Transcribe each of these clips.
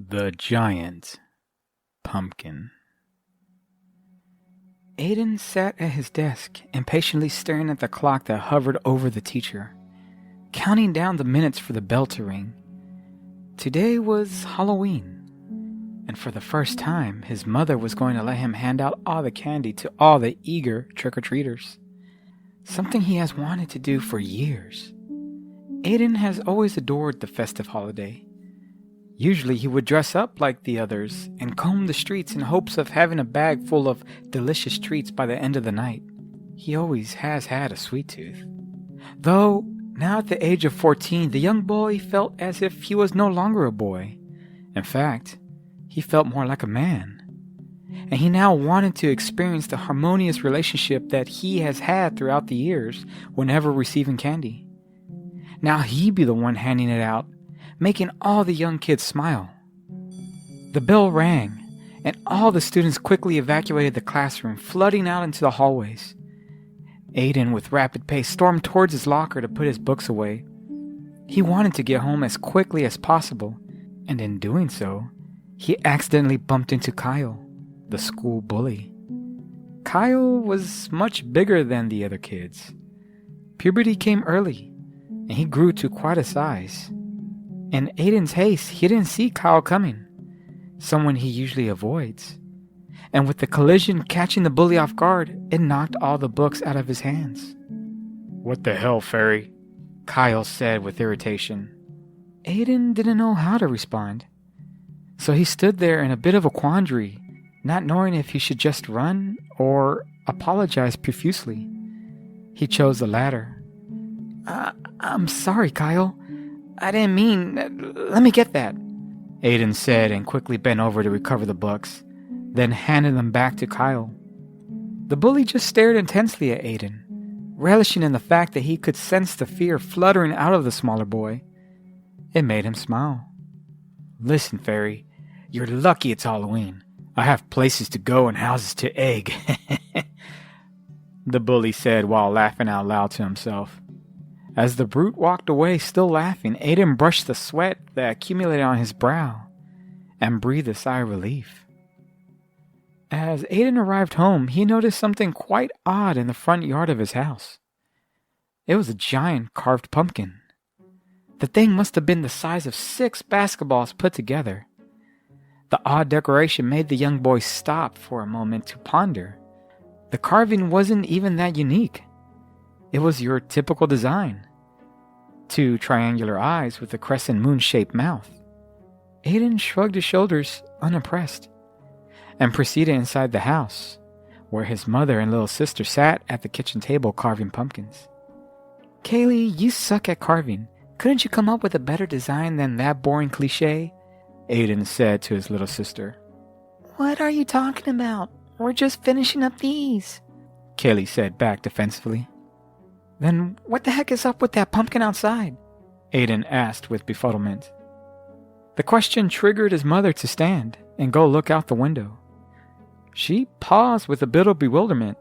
The Giant Pumpkin. Aiden sat at his desk, impatiently staring at the clock that hovered over the teacher, counting down the minutes for the bell to ring. Today was Halloween, and for the first time, his mother was going to let him hand out all the candy to all the eager trick-or-treaters. Something he has wanted to do for years. Aiden has always adored the festive holiday. Usually he would dress up like the others and comb the streets in hopes of having a bag full of delicious treats by the end of the night. He always has had a sweet tooth. Though, now at the age of 14, the young boy felt as if he was no longer a boy. In fact, he felt more like a man. And he now wanted to experience the harmonious relationship that he has had throughout the years whenever receiving candy. Now he'd be the one handing it out, making all the young kids smile. The bell rang, and all the students quickly evacuated the classroom, flooding out into the hallways. Aiden, with rapid pace, stormed towards his locker to put his books away. He wanted to get home as quickly as possible, and in doing so, he accidentally bumped into Kyle, the school bully. Kyle was much bigger than the other kids. Puberty came early, and he grew to quite a size. In Aiden's haste, he didn't see Kyle coming, someone he usually avoids. And with the collision catching the bully off guard, it knocked all the books out of his hands. "What the hell, Fairy?" Kyle said with irritation. Aiden didn't know how to respond. So he stood there in a bit of a quandary, not knowing if he should just run or apologize profusely. He chose the latter. I'm sorry, Kyle. I didn't mean... Let me get that," Aiden said and quickly bent over to recover the books, then handed them back to Kyle. The bully just stared intensely at Aiden, relishing in the fact that he could sense the fear fluttering out of the smaller boy. It made him smile. "Listen, Fairy, you're lucky it's Halloween. I have places to go and houses to egg," the bully said while laughing out loud to himself. As the brute walked away, still laughing, Aiden brushed the sweat that accumulated on his brow and breathed a sigh of relief. As Aiden arrived home, he noticed something quite odd in the front yard of his house. It was a giant carved pumpkin. The thing must have been the size of 6 basketballs put together. The odd decoration made the young boy stop for a moment to ponder. The carving wasn't even that unique. It was your typical design. 2 triangular eyes with a crescent moon-shaped mouth. Aiden shrugged his shoulders, unimpressed, and proceeded inside the house, where his mother and little sister sat at the kitchen table carving pumpkins. "Kaylee, you suck at carving. Couldn't you come up with a better design than that boring cliche?" Aiden said to his little sister. "What are you talking about? We're just finishing up these," Kaylee said back defensively. "Then what the heck is up with that pumpkin outside?" Aiden asked with befuddlement. The question triggered his mother to stand and go look out the window. She paused with a bit of bewilderment,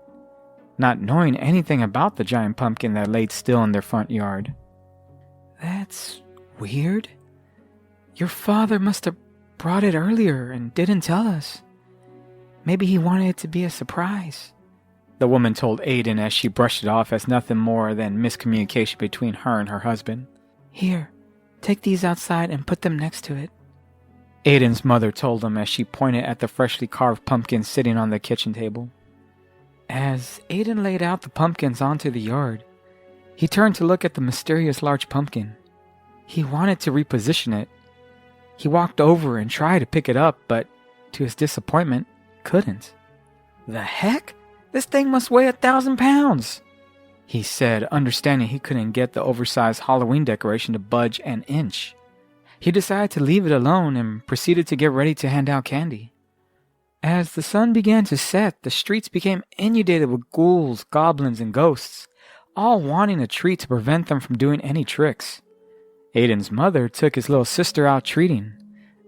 not knowing anything about the giant pumpkin that laid still in their front yard. "That's weird. Your father must have brought it earlier and didn't tell us. Maybe he wanted it to be a surprise," the woman told Aiden as she brushed it off as nothing more than miscommunication between her and her husband. "Here, take these outside and put them next to it," Aiden's mother told him as she pointed at the freshly carved pumpkin sitting on the kitchen table. As Aiden laid out the pumpkins onto the yard, he turned to look at the mysterious large pumpkin. He wanted to reposition it. He walked over and tried to pick it up, but to his disappointment, couldn't. "The heck? This thing must weigh 1,000 pounds, he said, understanding he couldn't get the oversized Halloween decoration to budge an inch. He decided to leave it alone and proceeded to get ready to hand out candy. As the sun began to set, the streets became inundated with ghouls, goblins, and ghosts, all wanting a treat to prevent them from doing any tricks. Aiden's mother took his little sister out treating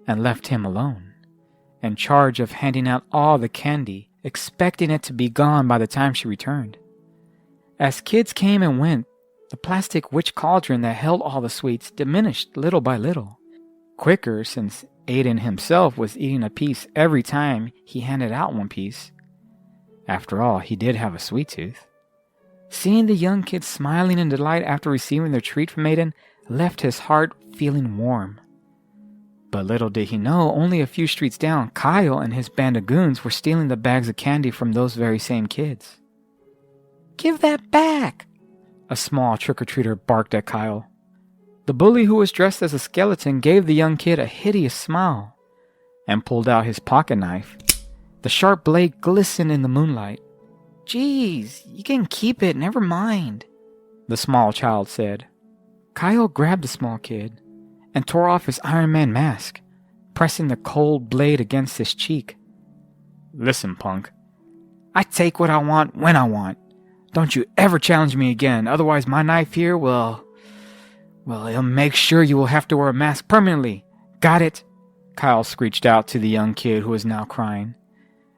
and left him alone, in charge of handing out all the candy, expecting it to be gone by the time she returned. As kids came and went, the plastic witch cauldron that held all the sweets diminished little by little. Quicker, since Aiden himself was eating a piece every time he handed out one piece. After all, he did have a sweet tooth. Seeing the young kids smiling in delight after receiving their treat from Aiden left his heart feeling warm. But little did he know, only a few streets down, Kyle and his band of goons were stealing the bags of candy from those very same kids. "Give that back!" a small trick-or-treater barked at Kyle. The bully, who was dressed as a skeleton, gave the young kid a hideous smile and pulled out his pocket knife. The sharp blade glistened in the moonlight. "Geez, you can keep it, never mind," the small child said. Kyle grabbed the small kid and tore off his Iron Man mask, pressing the cold blade against his cheek. "Listen, punk. I take what I want when I want. Don't you ever challenge me again, otherwise my knife here will... well, it'll make sure you will have to wear a mask permanently. Got it?" Kyle screeched out to the young kid, who was now crying,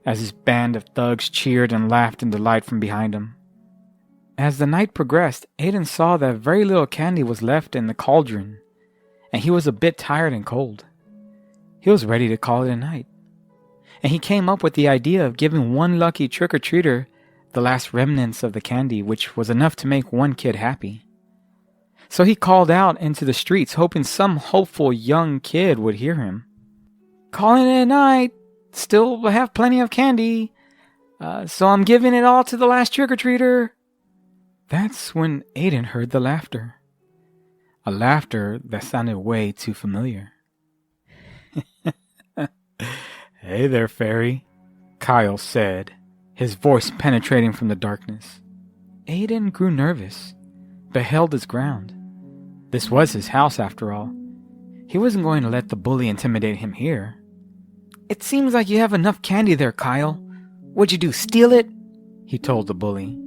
as his band of thugs cheered and laughed in delight from behind him. As the night progressed, Aiden saw that very little candy was left in the cauldron, and he was a bit tired and cold. He was ready to call it a night, and he came up with the idea of giving one lucky trick-or-treater the last remnants of the candy, which was enough to make one kid happy. So he called out into the streets, hoping some hopeful young kid would hear him. "Calling it a night. Still have plenty of candy. So I'm giving it all to the last trick-or-treater." That's when Aiden heard the laughter. A laughter that sounded way too familiar. "Hey there, fairy," Kyle said, his voice penetrating from the darkness. Aiden grew nervous, but held his ground. This was his house, after all. He wasn't going to let the bully intimidate him here. "It seems like you have enough candy there, Kyle. What'd you do, steal it?" he told the bully.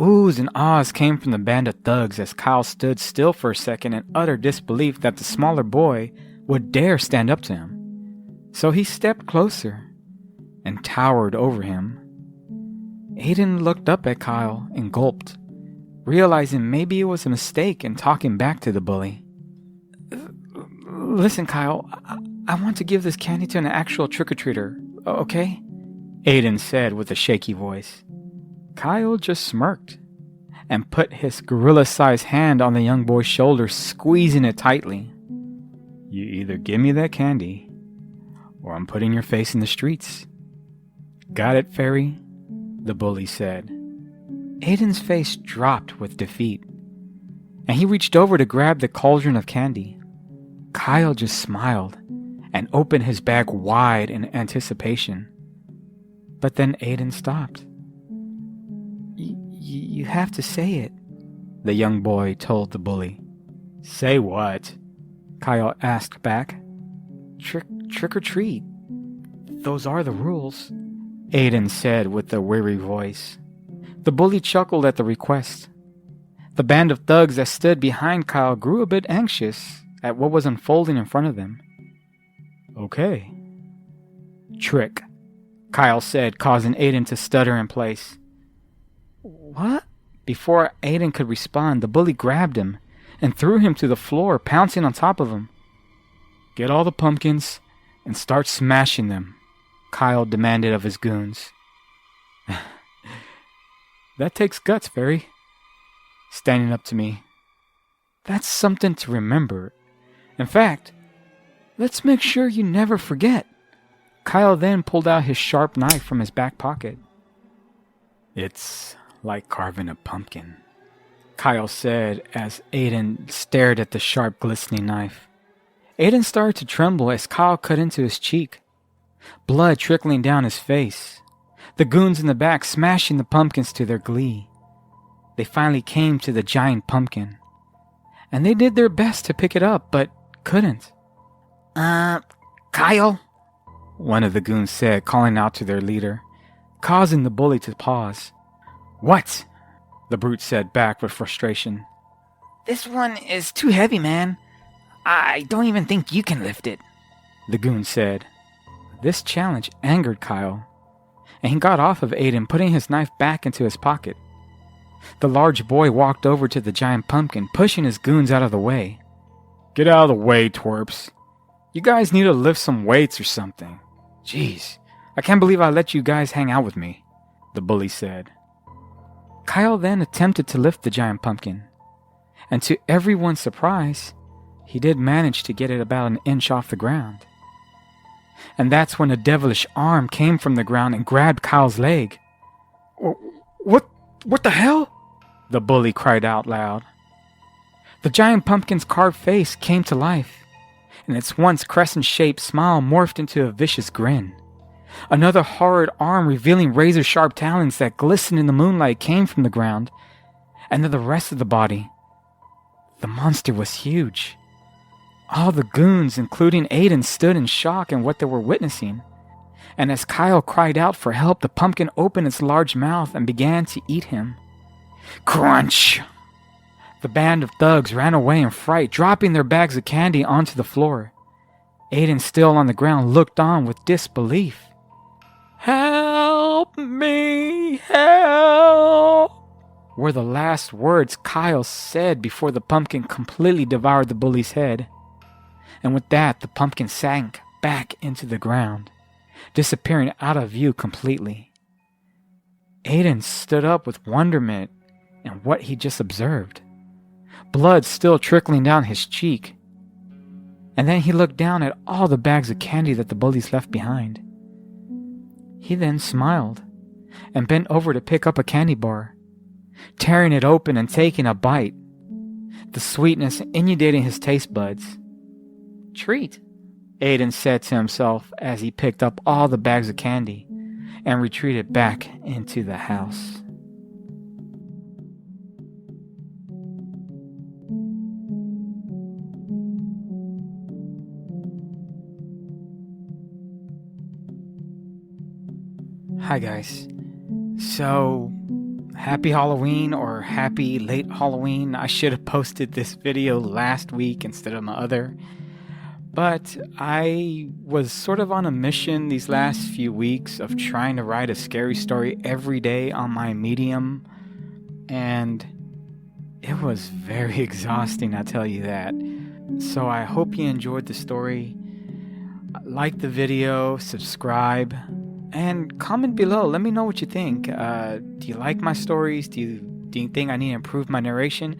Oohs and ahs came from the band of thugs as Kyle stood still for a second in utter disbelief that the smaller boy would dare stand up to him. So he stepped closer and towered over him. Aiden looked up at Kyle and gulped, realizing maybe it was a mistake in talking back to the bully. "Listen, Kyle, I want to give this candy to an actual trick-or-treater, okay?" Aiden said with a shaky voice. Kyle just smirked and put his gorilla-sized hand on the young boy's shoulder, squeezing it tightly. "You either give me that candy, or I'm putting your face in the streets." "Got it, fairy?" the bully said. Aiden's face dropped with defeat, and he reached over to grab the cauldron of candy. Kyle just smiled and opened his bag wide in anticipation. But then Aiden stopped. You have to say it," the young boy told the bully. "Say what?" Kyle asked back. Trick or treat. Those are the rules," Aiden said with a weary voice. The bully chuckled at the request. The band of thugs that stood behind Kyle grew a bit anxious at what was unfolding in front of them. "Okay." "Trick," Kyle said, causing Aiden to stutter in place. "What?" Before Aiden could respond, the bully grabbed him and threw him to the floor, pouncing on top of him. "Get all the pumpkins and start smashing them," Kyle demanded of his goons. "That takes guts, fairy." Standing up to me. "That's something to remember. In fact, let's make sure you never forget." Kyle then pulled out his sharp knife from his back pocket. "It's like carving a pumpkin," Kyle said as Aiden stared at the sharp, glistening knife. Aiden started to tremble as Kyle cut into his cheek, blood trickling down his face. The goons in the back smashing the pumpkins to their glee. They finally came to the giant pumpkin, and they did their best to pick it up, but couldn't. Kyle?" one of the goons said, calling out to their leader, causing the bully to pause. "What?" the brute said back with frustration. "This one is too heavy, man. I don't even think you can lift it," the goon said. This challenge angered Kyle, and he got off of Aiden, putting his knife back into his pocket. The large boy walked over to the giant pumpkin, pushing his goons out of the way. "Get out of the way, twerps," You guys need to lift some weights or something. Jeez, I can't believe I let you guys hang out with me, the bully said. Kyle then attempted to lift the giant pumpkin, and to everyone's surprise, he did manage to get it about an inch off the ground. And that's when a devilish arm came from the ground and grabbed Kyle's leg. What the hell? The bully cried out loud. The giant pumpkin's carved face came to life, and its once crescent-shaped smile morphed into a vicious grin. Another horrid arm revealing razor-sharp talons that glistened in the moonlight came from the ground, and then the rest of the body. The monster was huge. All the goons, including Aiden, stood in shock at what they were witnessing. And as Kyle cried out for help, the pumpkin opened its large mouth and began to eat him. Crunch! The band of thugs ran away in fright, dropping their bags of candy onto the floor. Aiden, still on the ground, looked on with disbelief. Help me! Help! Were the last words Kyle said before the pumpkin completely devoured the bully's head. And with that, the pumpkin sank back into the ground, disappearing out of view completely. Aiden stood up with wonderment at what he just observed, blood still trickling down his cheek. And then he looked down at all the bags of candy that the bullies left behind. He then smiled and bent over to pick up a candy bar, tearing it open and taking a bite, the sweetness inundating his taste buds. Treat, Aiden said to himself as he picked up all the bags of candy and retreated back into the house. Hi guys. So, happy Halloween or happy late Halloween. I should have posted this video last week instead of my other. But I was sort of on a mission these last few weeks of trying to write a scary story every day on my Medium. And it was very exhausting, I'll tell you that. So I hope you enjoyed the story. Like the video, subscribe, and comment below. Let me know what you think. Do you like my stories? Do you think I need to improve my narration?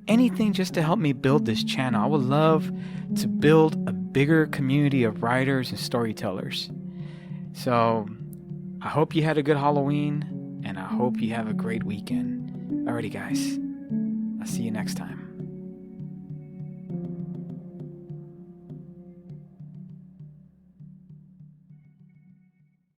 Anything just to help me build this channel. I would love to build a bigger community of writers and storytellers. So I hope you had a good Halloween, and I hope you have a great weekend. Alrighty guys, I'll see you next time.